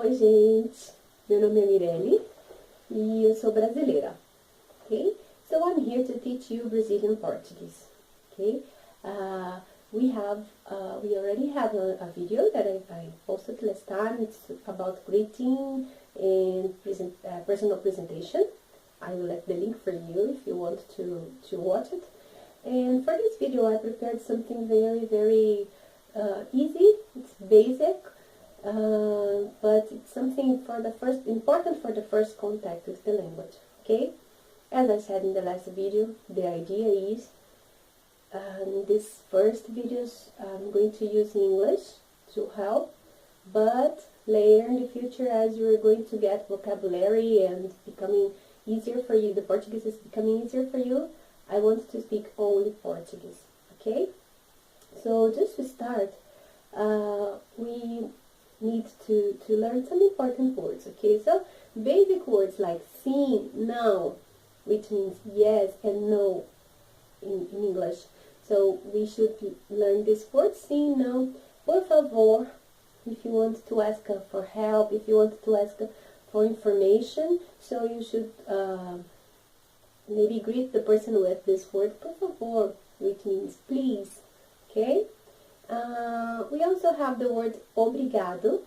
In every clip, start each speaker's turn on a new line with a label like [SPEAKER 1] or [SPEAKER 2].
[SPEAKER 1] Oi, gente! Meu nome é Mirelle e eu sou brasileira, okay? So I'm here to teach you Brazilian Portuguese, okay? We already have a video that I posted last time. It's about greeting and personal presentation. I will let the link for you if you want to watch it. And for this video, I prepared something very easy. It's basic. But it's something important for the first contact with the language, okay? As I said in the last video, the idea is, in these first videos, I'm going to use English to help, but later in the future, as you're going to get vocabulary and becoming easier for you, the Portuguese is becoming easier for you, I want to speak only Portuguese, okay? So just to start, we need to learn some important words, okay? So basic words like sim, não, which means yes and no in English. So we should learn this word, sim, não, por favor, if you want to ask for help, if you want to ask for information. So you should maybe greet the person with this word, por favor, which means please, okay? We also have the word obrigado,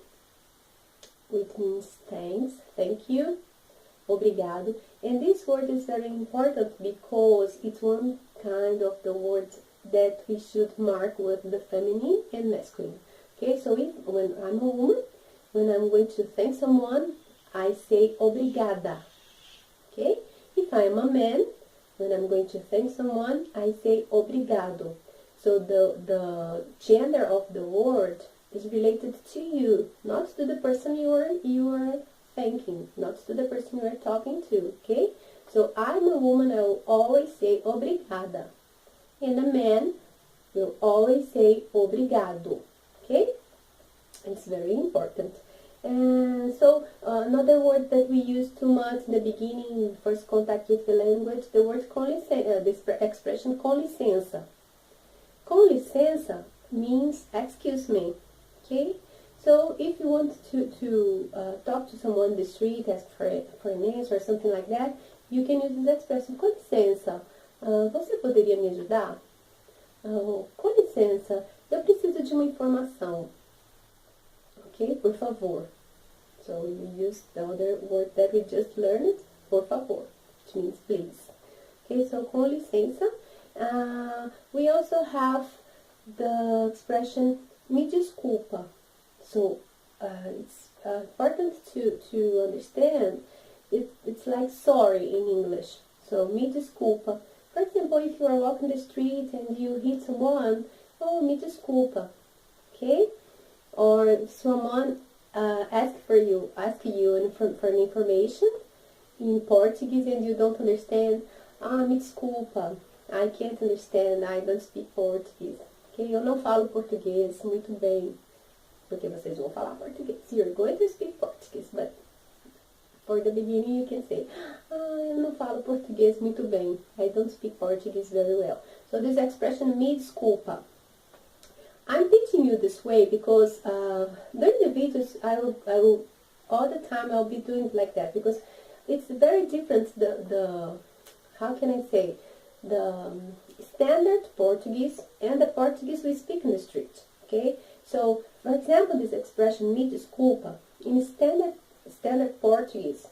[SPEAKER 1] which means thanks, thank you, obrigado. And this word is very important because it's one kind of the word that we should mark with the feminine and masculine. Okay, so when I'm a woman, when I'm going to thank someone, I say obrigada. Okay, if I'm a man, when I'm going to thank someone, I say obrigado. So the gender of the word is related to you, not to the person you are thanking, not to the person you are talking to, okay? So I'm a woman, I will always say obrigada. And a man will always say obrigado, okay? It's very important. And so another word that we use too much in the beginning, first contact with the language, the word com licença, this expression com licença. Com licença means excuse me, okay? So if you want to talk to someone in the street, ask for an answer or something like that, you can use this expression, com licença, você poderia me ajudar? Com licença, eu preciso de uma informação, okay? Por favor. So you use the other word that we just learned, por favor, which means please. Okay, so com licença. We also have the expression me desculpa. So it's important to understand it's like sorry in English. So me desculpa. For example, if you are walking the street and you hit someone, oh, me desculpa. Okay? Or if someone asks you for information in Portuguese and you don't understand, me desculpa. I can't understand, I don't speak Portuguese. Okay? Eu não falo português muito bem. Porque vocês vão falar português. You're going to speak Portuguese, but for the beginning you can say, eu não falo português muito bem. I don't speak Portuguese very well. So this expression, me desculpa. I'm teaching you this way because during the videos I will all the time I'll be doing like that because it's very different the how can I say, the standard Portuguese and the Portuguese we speak in the street, okay? So, for example, this expression, me desculpa, in standard Portuguese,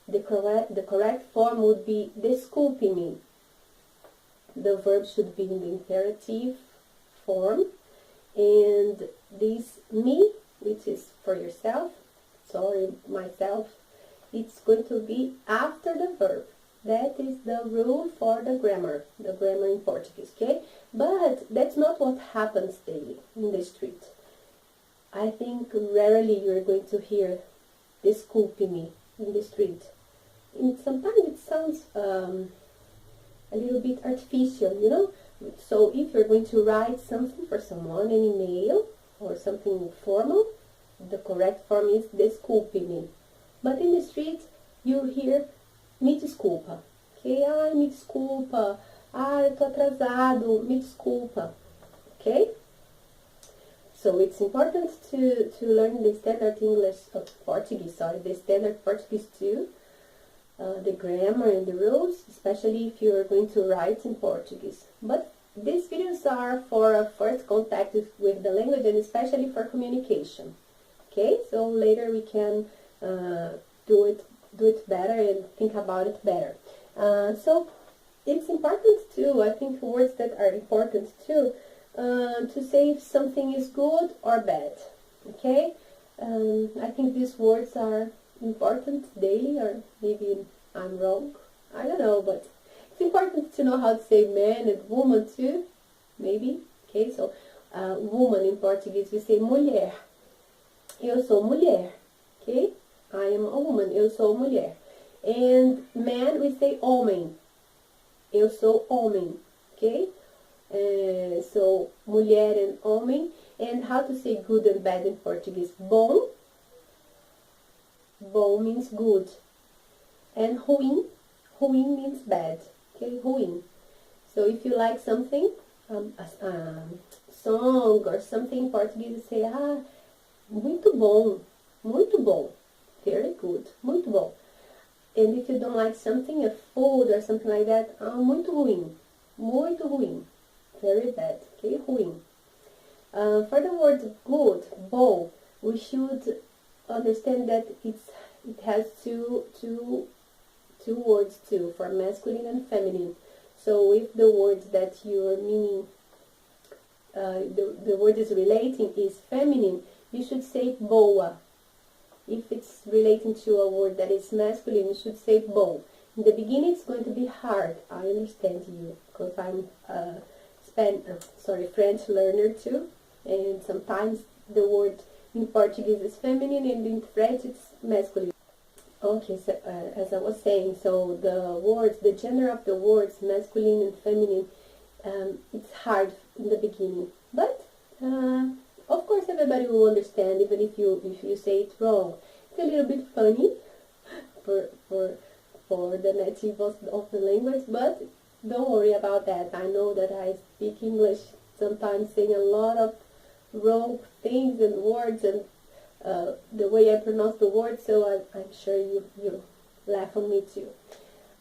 [SPEAKER 1] the correct form would be desculpe-me. The verb should be in the imperative form, and this me, which is for yourself, sorry, myself, it's going to be after the verb. That is the rule for the grammar in Portuguese, okay? But that's not what happens daily in the street. I think rarely you're going to hear desculpe-me in the street. And sometimes it sounds a little bit artificial, you know? So if you're going to write something for someone, an email or something formal, the correct form is desculpe-me. But in the street, you hear me desculpa, ok? Ai, me desculpa. Ai, eu tô atrasado, me desculpa, ok? So it's important to learn the standard English of Portuguese, sorry, the standard Portuguese too, the grammar and the rules, especially if you are going to write in Portuguese. But these videos are for a first contact with the language and especially for communication. Okay, so later we can do it better and think about it better. So it's important too, I think words that are important too, to say if something is good or bad. Okay, I think these words are important daily, or maybe I'm wrong, I don't know, but it's important to know how to say man and woman too, maybe. Okay, so woman in Portuguese we say mulher. Eu sou mulher. Okay, I am a woman. Eu sou mulher. And man we say homem. Eu sou homem. Okay, so mulher and homem. And how to say good and bad in Portuguese? Bom. Bom means good. And ruim. Ruim means bad. Okay, ruim. So if you like something, a song or something in Portuguese, you say, muito bom, muito bom, very good, muito bom. And if you don't like something, a food or something like that, muito ruim, very bad, okay, ruim. For the word good, bom, we should understand that it has two words too, for masculine and feminine. So if the word that you're meaning, the word is relating is feminine, you should say boa. If it's relating to a word that is masculine, you should say bom. In the beginning, it's going to be hard. I understand you, because I'm French learner too, and sometimes the word in Portuguese is feminine and in French it's masculine. Okay, so as I was saying, so the gender of the words, masculine and feminine, it's hard in the beginning, but of course everybody will understand, even if you say it wrong. It's a little bit funny for the native of the language, but don't worry about that. I know that I speak English sometimes saying a lot of wrong things and words and the way I pronounce the word, so I'm sure you laugh on me too.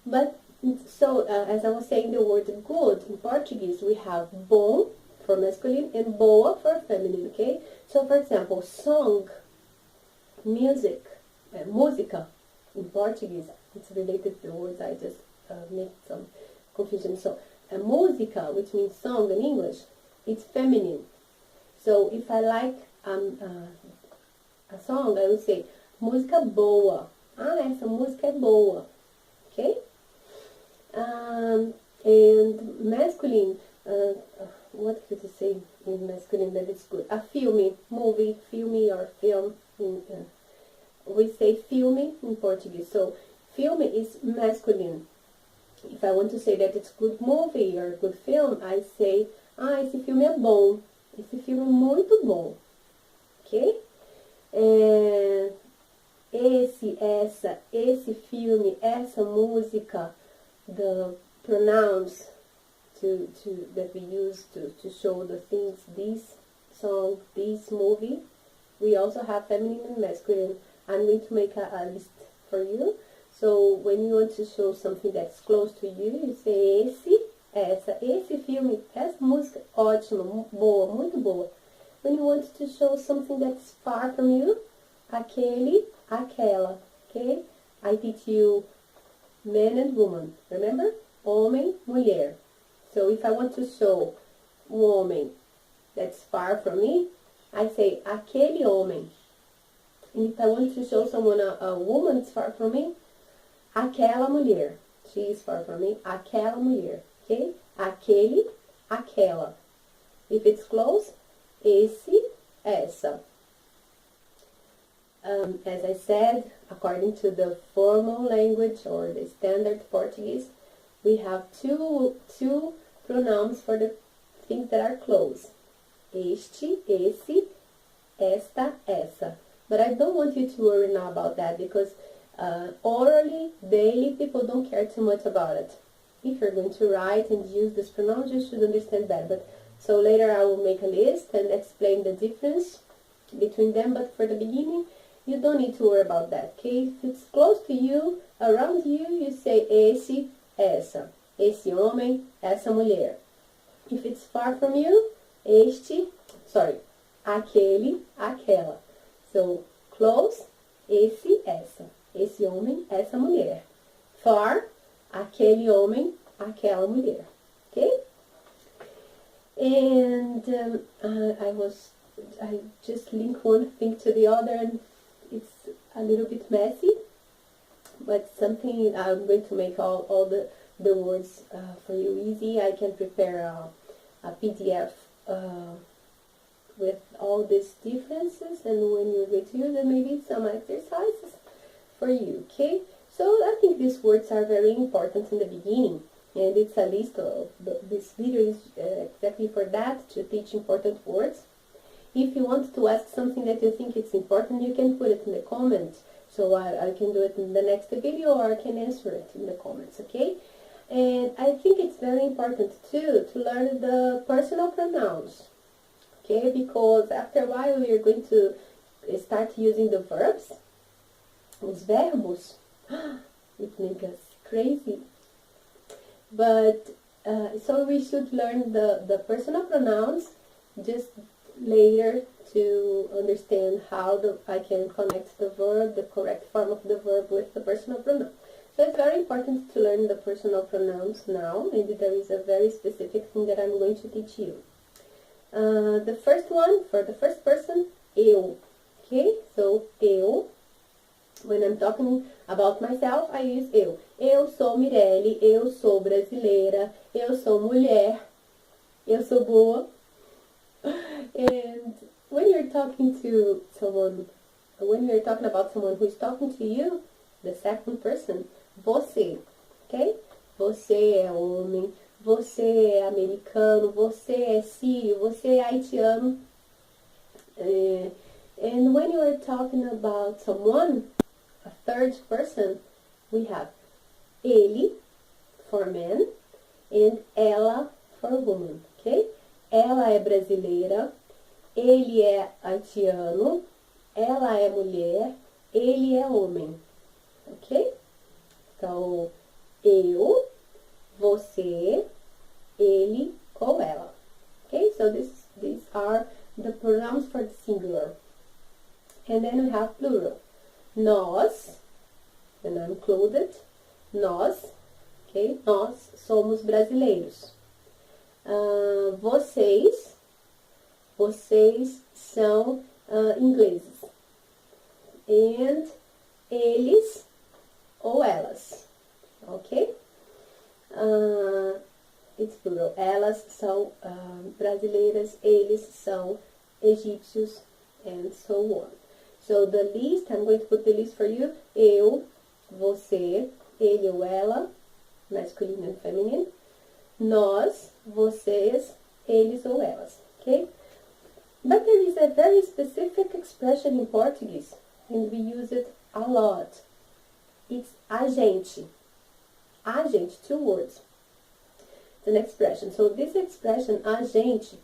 [SPEAKER 1] But so as I was saying, the word good in Portuguese, we have bom for masculine and boa for feminine. Okay, so for example, song, music, música in Portuguese, it's related to the words. I just made some confusion. So música, which means song in English, it's feminine. So if I like a song, I would say música boa. Essa música é boa. Okay? And masculine, what could you say in masculine that is good? A filme, movie, filme or film. We say filme in Portuguese. So filme is masculine. If I want to say that it's good movie or good film, I say, esse filme é bom. Esse filme é muito bom. Ok? Esse filme, essa música, the pronouns that we use to show the things, this song, this movie, we also have feminine and masculine. I'm going to make a list for you. So when you want to show something that's close to you, you say esse filme, essa música, ótima, boa, muito boa. When you want to show something that's far from you, aquele, aquela, okay? I teach you man and woman, remember? Homem, mulher. So if I want to show homem that's far from me, I say aquele homem. And if I want to show someone a woman that's far from me, aquela mulher. She is far from me, aquela mulher, okay? Aquele, aquela. If it's close, esse, essa. As I said, according to the formal language or the standard Portuguese, we have two pronouns for the things that are close. Este, esse, esta, essa. But I don't want you to worry now about that, because orally, daily, people don't care too much about it. If you're going to write and use these pronouns, you should understand better. But So later I will make a list and explain the difference between them, but for the beginning, you don't need to worry about that, okay? If it's close to you, around you, you say esse, essa. Esse homem, essa mulher. If it's far from you, aquele, aquela. So, close, esse, essa. Esse homem, essa mulher. Far, aquele homem, aquela mulher. Okay? And I just link one thing to the other, and it's a little bit messy, but something I'm going to make all the words for you easy. I can prepare a PDF with all these differences, and when you're going to use it, maybe some exercises for you, okay? So I think these words are very important in the beginning, and it's a list of this video is exactly for that, to teach important words. If you want to ask something that you think it's important, you can put it in the comments. So I can do it in the next video, or I can answer it in the comments, okay? And I think it's very important too to learn the personal pronouns, okay? Because after a while we are going to start using the verbs, os verbos. It makes us crazy. But so we should learn the personal pronouns just later to understand how I can connect the verb, the correct form of the verb with the personal pronoun. So it's very important to learn the personal pronouns now, and there is a very specific thing that I'm going to teach you. The first one, for the first person, eu. Okay, so eu. When I'm talking about myself, I use eu. Eu sou Mirelle, eu sou brasileira, eu sou mulher, eu sou boa. And when you're talking to someone, when you're talking about someone who is talking to you, the second person, você, ok? Você é homem, você é americano, você é sírio, você é haitiano. And when you are talking about someone, a third person, we have ele for man and ela for woman, ok? Ela é brasileira, ele é haitiano, ela é mulher, ele é homem, ok? Então, eu, você, ele ou ela, ok? So these are the pronouns for the singular. And then we have plural. Nós, and I'm included, nós, ok? Nós somos brasileiros. Vocês são ingleses. And eles ou elas, ok? It's plural. Elas são brasileiras, eles são egípcios, and so on. So the list, I'm going to put the list for you. Eu, você, ele ou ela, masculine and feminine. Nós, vocês, eles ou elas, okay? But there is a very specific expression in Portuguese, and we use it a lot. It's a gente. A gente, 2 words. It's an expression. So this expression, a gente,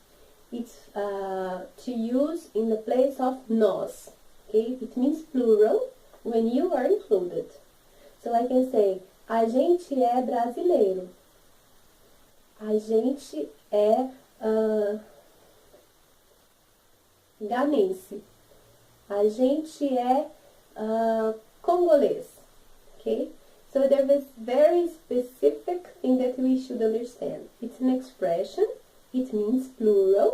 [SPEAKER 1] it's to use in the place of nós, okay? It means plural when you are included. So I can say, a gente é brasileiro. A gente é ganense. A gente é congolês. Okay? So there is very specific thing that we should understand. It's an expression. It means plural.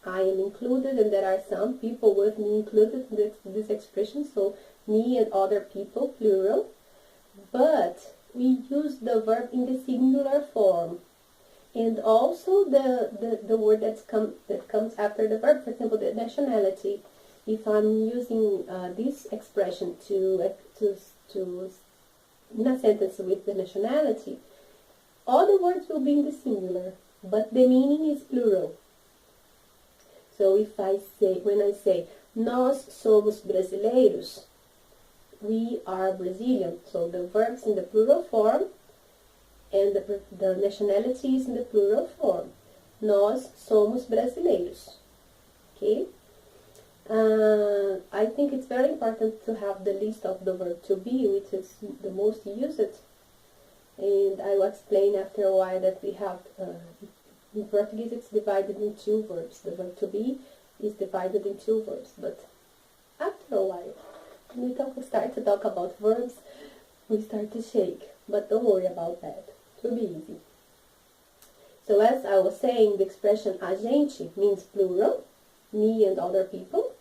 [SPEAKER 1] I am included, and there are some people with me included in this expression. So me and other people, plural. But we use the verb in the singular form. And also the word that comes after the verb, for example, the nationality. If I'm using this expression to in a sentence with the nationality, all the words will be in the singular, but the meaning is plural. So when I say nós somos brasileiros, we are Brazilian. So the verbs in the plural form, and the nationality is in the plural form. Nós somos brasileiros. Okay? I think it's very important to have the list of the verb to be, which is the most used. And I will explain after a while that we have, in Portuguese it's divided in two verbs. The verb to be is divided in two verbs, but after a while, when we start to talk about verbs, we start to shake. But don't worry about that. It will be easy. So as I was saying, the expression a gente means plural, me and other people.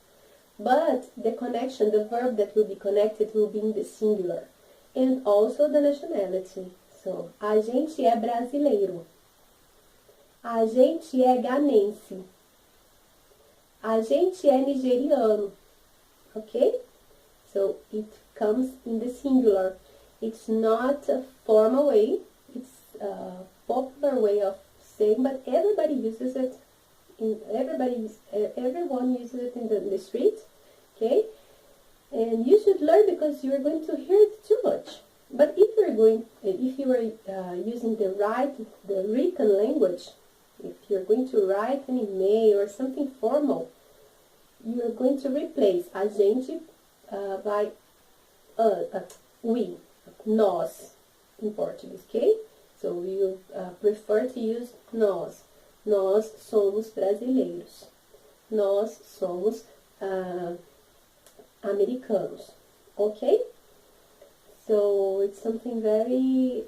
[SPEAKER 1] But the connection, the verb that will be connected will be in the singular. And also the nationality. So, a gente é brasileiro. A gente é ganense. A gente é nigeriano. Okay? So, it comes in the singular. It's not a formal way. It's a popular way of saying, but everybody uses it. Everyone uses it in the street. Okay? And you should learn because you're going to hear it too much. But if you are using the written language, if you're going to write an email or something formal, you're going to replace a gente by we, nós, in Portuguese, okay? So you prefer to use nós. Nós somos brasileiros. Nós somos americanos, okay? So it's something very,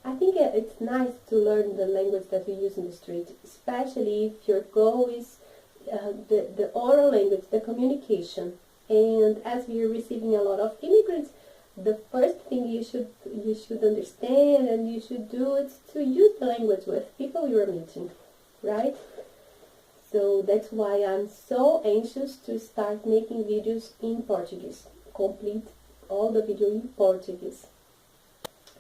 [SPEAKER 1] I think it's nice to learn the language that we use in the street, especially if your goal is the oral language, the communication. And as we are receiving a lot of immigrants, the first thing you should understand and you should do is to use the language with people you are meeting, right? So that's why I'm so anxious to start making videos in Portuguese, complete all the video in Portuguese.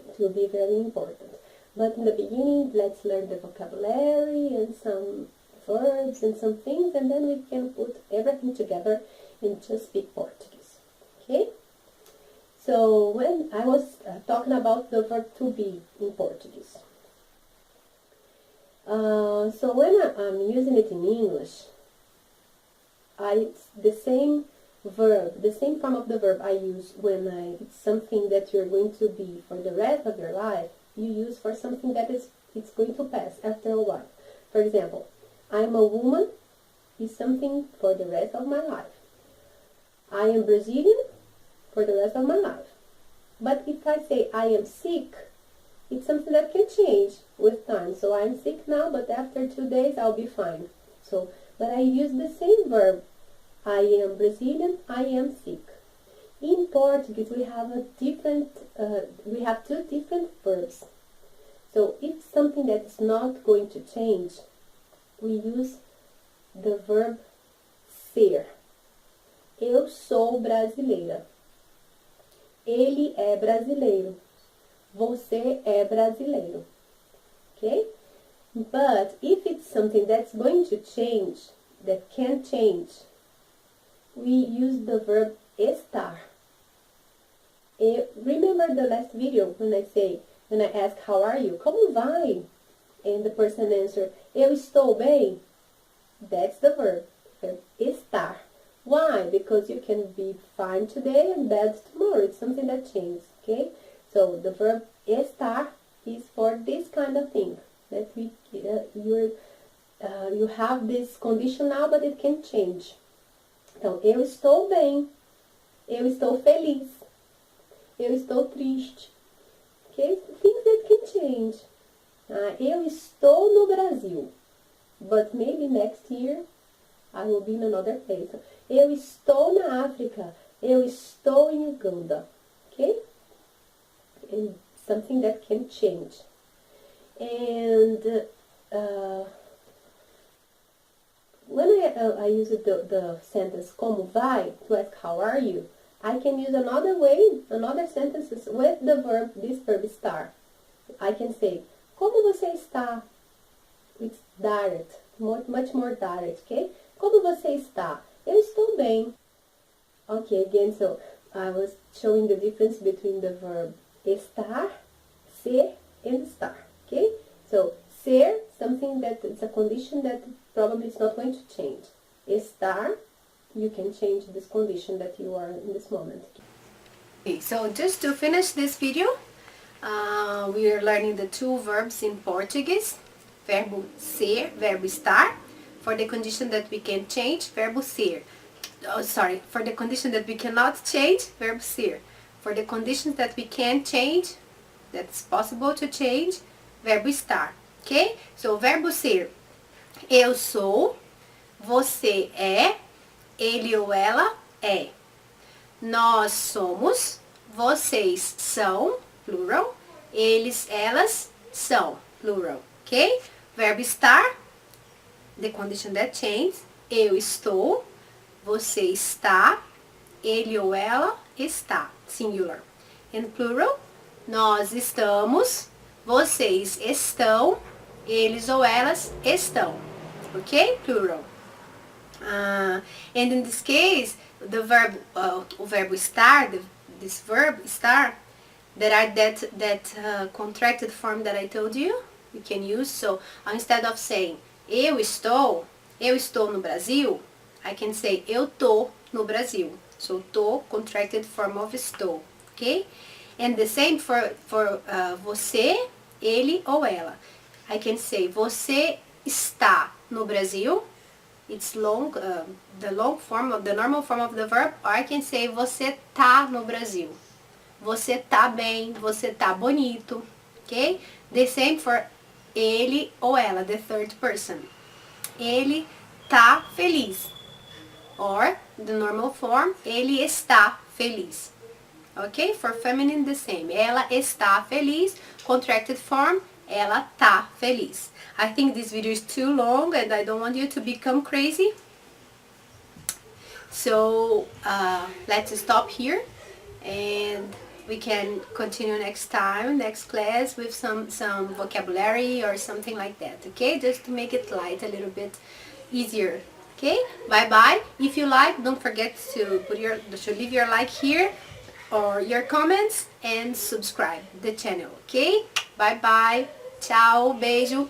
[SPEAKER 1] It will be very important. But in the beginning, let's learn the vocabulary and some verbs and some things, and then we can put everything together and just speak Portuguese. Okay? So when I was talking about the verb to be in Portuguese. So when I'm using it in English, the same verb, the same form of the verb I use when it's something that you're going to be for the rest of your life, you use for something that it's going to pass after a while. For example, I'm a woman is something for the rest of my life. I am Brazilian for the rest of my life. But if I say I am sick, it's something that can change with time. So I'm sick now, but after 2 days I'll be fine. So, but I use the same verb. I am Brazilian, I am sick. In Portuguese, we have two different verbs. So if something that is not going to change, we use the verb ser. Eu sou brasileira. Ele é brasileiro. Você é brasileiro. Okay? But if it's something that's going to change, that can change, we use the verb estar. Remember the last video when I ask how are you? Como vai? And the person answered, eu estou bem. That's the verb estar. Why? Because you can be fine today and bad tomorrow. It's something that changes, okay? So the verb estar is for this kind of thing. That you have this condition now, but it can change. Então, eu estou bem. Eu estou feliz. Eu estou triste. Okay? Things that can change. Eu estou no Brasil. But maybe next year I will be in another place. Eu estou na África. Eu estou em Uganda. Okay? And something that can change. And when I use the sentence como vai to ask how are you, I can use another sentences with this verb estar. I can say, como você está? It's direct, much more direct, okay? Como você está? Eu estou bem. Okay, again, so I was showing the difference between the verb estar, ser, and estar, okay? So, Ser, something that it's a condition that probably is not going to change. Estar, you can change this condition that you are in this moment. Okay, so just to finish this video, we are learning the two verbs in Portuguese. Verbo ser, verbo estar. For the condition that we can change, verbo ser. Oh, sorry, for the condition that we cannot change, verbo ser. For the conditions that we can change, that's possible to change, verbo estar. Ok? So, verbo ser. Eu sou, você é, ele ou ela é. Nós somos, vocês são, plural, eles, elas são, plural, ok? Verbo estar, the condition that changes, eu estou, você está, ele ou ela está, singular. In plural, nós estamos, vocês estão, eles ou elas estão, ok? Plural. And in this case, the verb, o verbo estar, this verb estar, there are that contracted form that I told you, we can use. So instead of saying eu estou no Brasil, I can say eu tô no Brasil. So tô, contracted form of estou, okay? And the same for você, ele ou ela. I can say você está no Brasil. It's long, the long form of the normal form of the verb, or I can say você tá no Brasil. Você tá bem, você tá bonito, ok? The same for ele ou ela, the third person. Ele tá feliz. Or the normal form, ele está feliz. Ok? For feminine, the same. Ela está feliz. Contracted form, ela tá feliz. I think this video is too long and I don't want you to become crazy. So let's stop here and we can continue next time, next class with some vocabulary or something like that. Okay? Just to make it light, a little bit easier. Okay? Bye bye. If you like, don't forget to leave your like here or your comments and subscribe the channel. Okay? Bye bye. Tchau, beijo.